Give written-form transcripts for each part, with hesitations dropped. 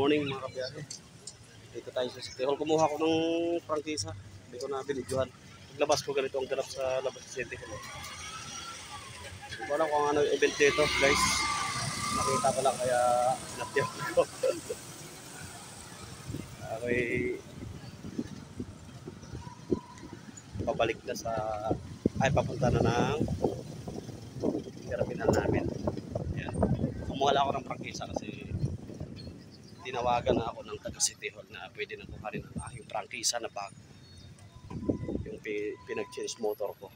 morning mga kabiyahe. Dito tayo sa City Hall. Kumuha ko ng prangkisa. Hindi ko na binidyohan. Paglabas ko ganito ang ganap sa labas sa City Hall. Hindi ko alam kung ano yung event dito guys. Nakita ko lang kaya sinaptiyan ko. Ako'y pabalik na sa papunta na ng terminal namin. Ayan. Kumuha lang ako ng prangkisa kasi tinawagan na ako ng taga City Hall na pwede na kuhanin ang aking prangkisa na bag, yung pinag-change motor ko.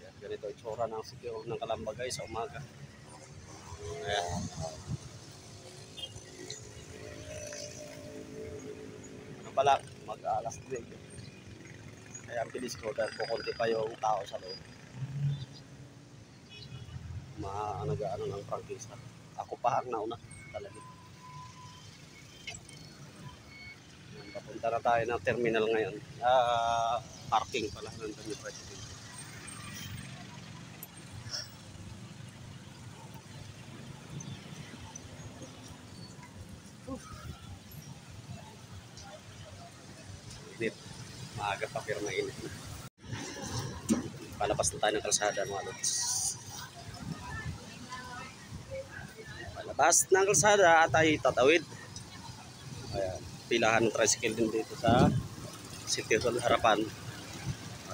Ayan, ganito itsura ng City Hall ng Calamba guys sa umaga. Ayan. Ano pala, mag-alas 3. Kaya ang bilis ko dahil kukunti pa yung tao sa loob. Ano ng prangkisa. Ako pa ang nauna talaga. Papunta na tayo ng terminal ngayon. Parking pala ng President. Init. Maaga pa pero mainit na. Palabas na tayo ng kalsada mga lods. Palabas ng kalsada at tayo tatawid. Ayan, pilahan ng tricycle din dito sa City Hall harapan.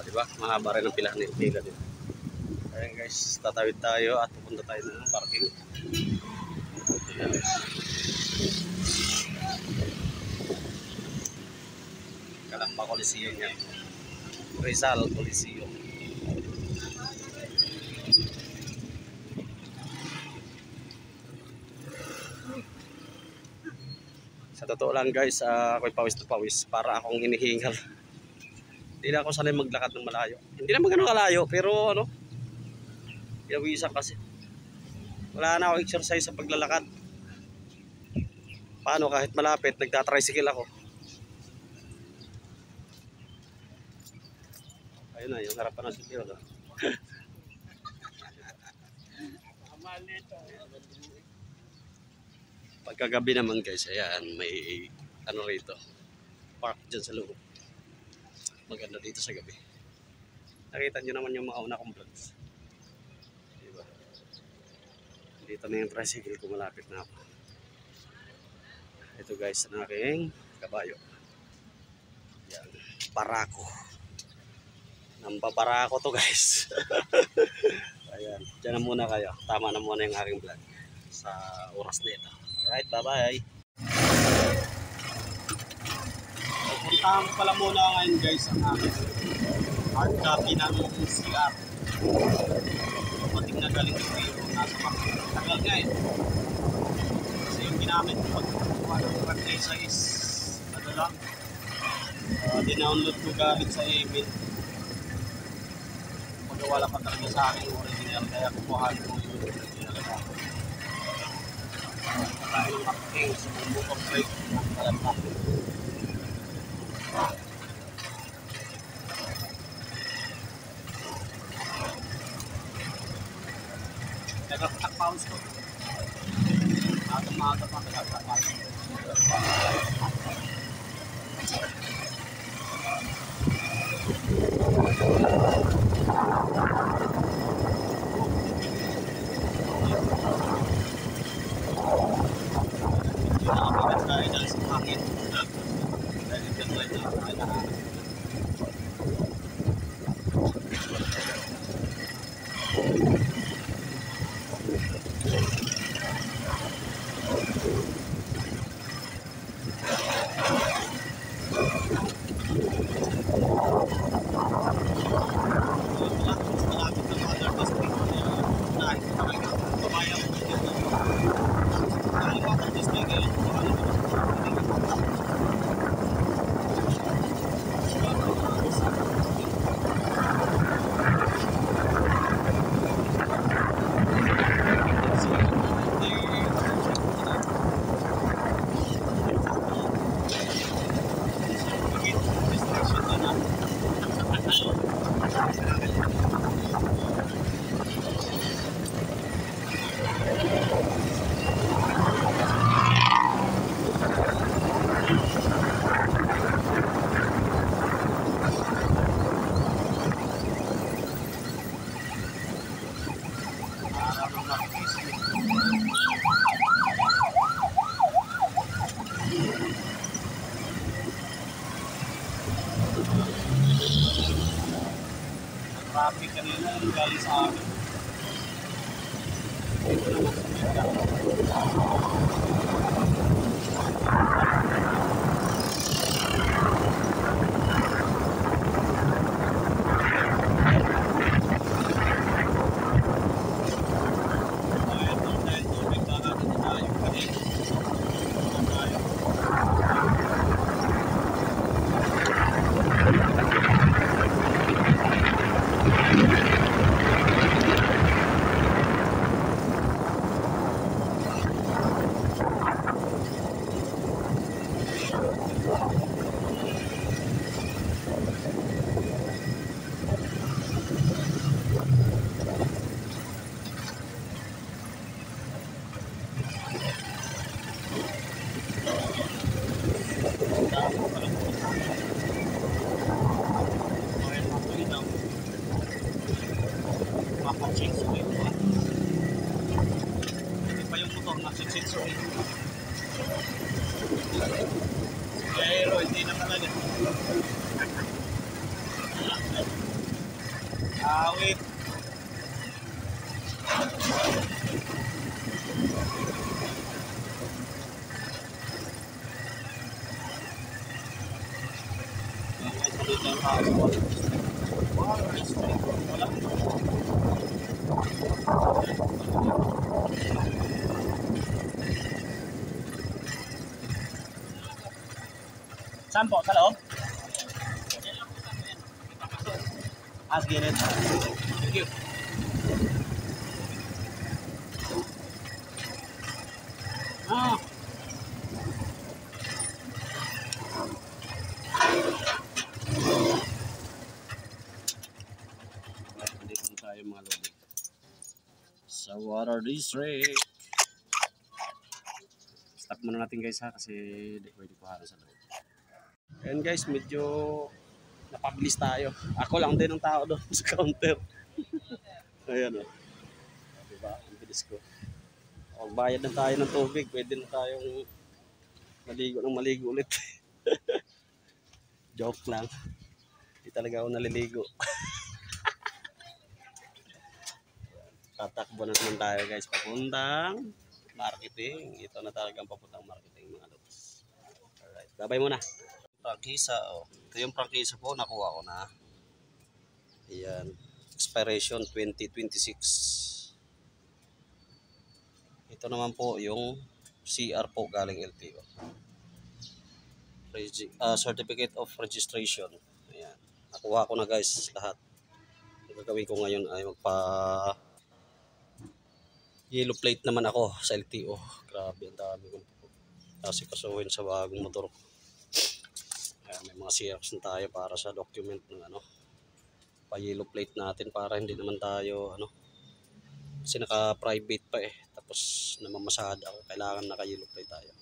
Diba? Mahaba rin ang pilahan ng pila dito. Ayan guys, tatawid tayo at pupunta tayo ng parking. Ayan. Calamba Coliseum yan. Rizal Coliseum. Sa totoo lang guys, ako'y pawis na pawis para akong hinihingal. Hindi na ako sanay maglakad ng malayo. Hindi naman ganun kalayo, pero ano, pinawisan kasi. Wala na ako exercise sa paglalakad. Paano kahit malapit, nagtatricycle ako. Ayun na, yung harapan ng City Hall. Pagkagabi naman guys, ayan, may ano rito, park dyan sa loob. Maganda dito sa gabi. Nakita nyo naman yung mga una kong vlogs. Diba? Dito na yung tricycle ko, malapit na ako. Ito guys, ang aking kabayo. Yan, Parako. Nambabarako to guys. Ayan, dyan na muna kayo. Tama na muna yung aking vlog sa oras na ito. Alright, bye-bye. Puntahan ko pala muna ngayon guys ang aking hard copy ng CR. Mating na galing ko yung nasa tagal nga eh. Kasi yung ginamit ko pagkukuha ng prangkisa is ano lang, dinownload ko galing sa email. Wala pa talaga sa akin original kaya kukuhaan ko yung original sa akin. Tayo ng marking sa motor brake ng Calamba. Nagkatak-pause ko. Maaga pa nagkatak-pause. Traffic kanina yung galing sa amin. Ito naman sa pero hindi na talaga. Awit. Saan po? Sa loob? Sige rin. Thank you. Dito tayo mga lodi. Sa Water District. Stop muna natin guys ha kasi hindi pwede kuhanan sa loob. Ayan guys, medyo napabilis tayo. Ako lang din ang tao doon sa counter. Ayan o. Diba? Ang bilis ko. O, bayad na tayo ng tubig. Pwede na tayong maligo ulit. Joke lang. Hindi talaga ako naliligo. Tatakbo na naman tayo guys. Papuntang marketing. Ito na talagang papuntang marketing mga lods. Alright. Babay muna. Prangkisa, oh. Ito yung prangkisa po, nakuha ko na. Ayan, expiration 2026. Ito naman po yung CR po galing LTO. Certificate of Registration. Ayan, nakuha ko na guys lahat. Ang gagawin ko ngayon ay magpa yellow plate naman ako sa LTO. Grabe, ang dami kong kasi kasuhin sa bagong motor ko. Ayan, may mga Xerox na tayo para sa document ng pa-yellow plate natin para hindi naman tayo kasi naka-private pa tapos namamasada ako, kailangan naka-yellow plate tayo.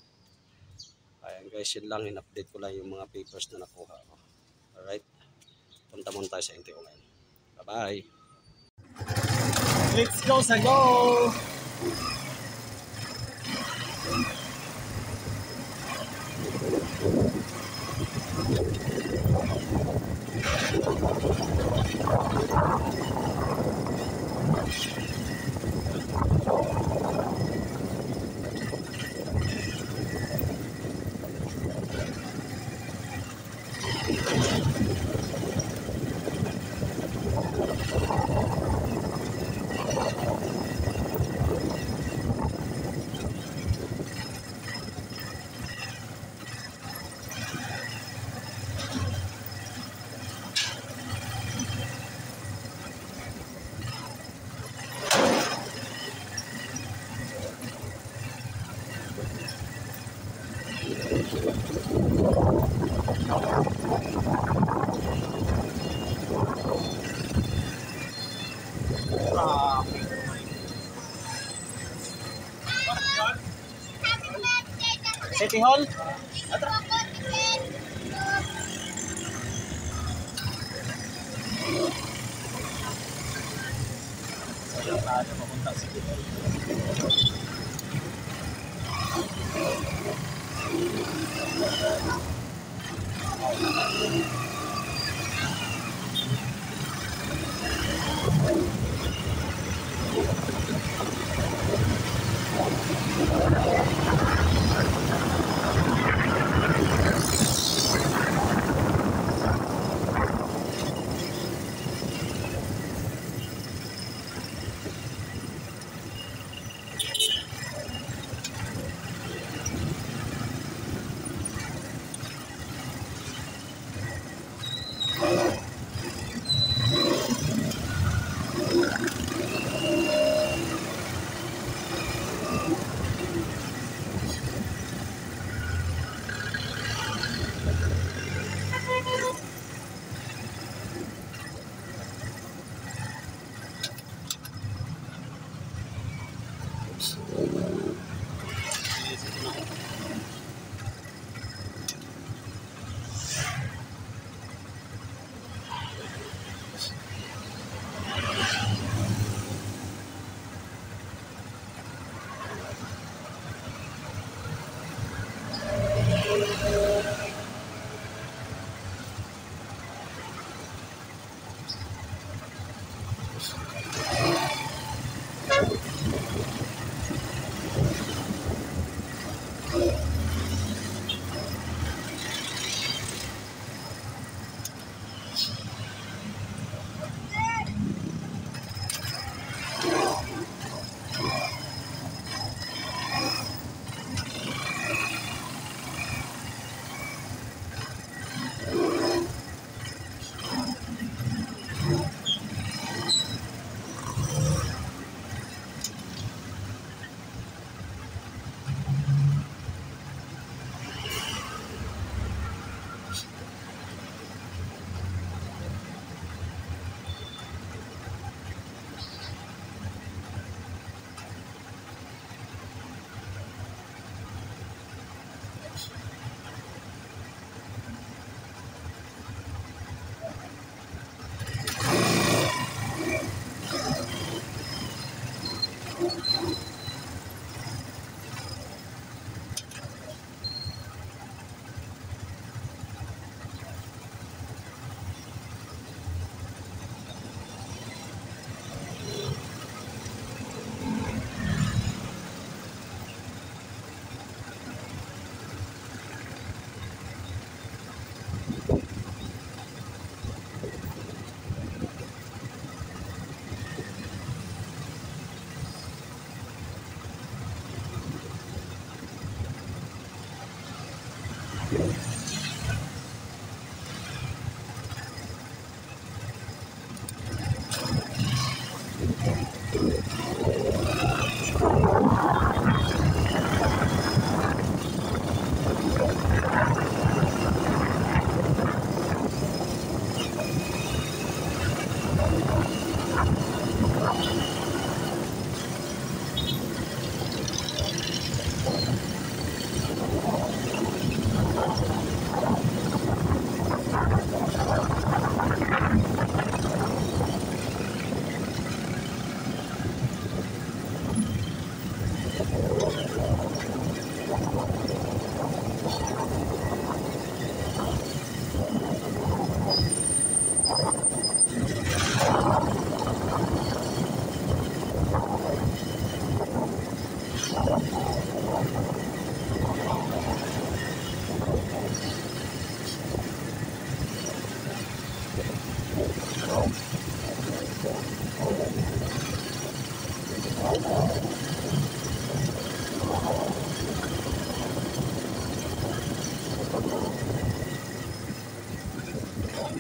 Ayan guys, yun lang, in-update ko lang yung mga papers na nakuha ko. Alright, punta muna tayo sa LTO ngayon. Bye bye. Let's go sa go. City Hall? Sayang tayo papunta sa City Hall.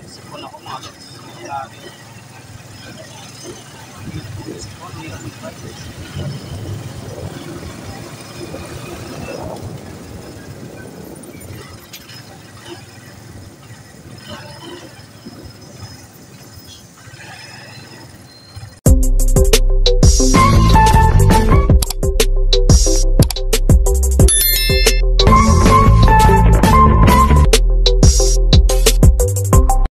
Sipon ako mga lods.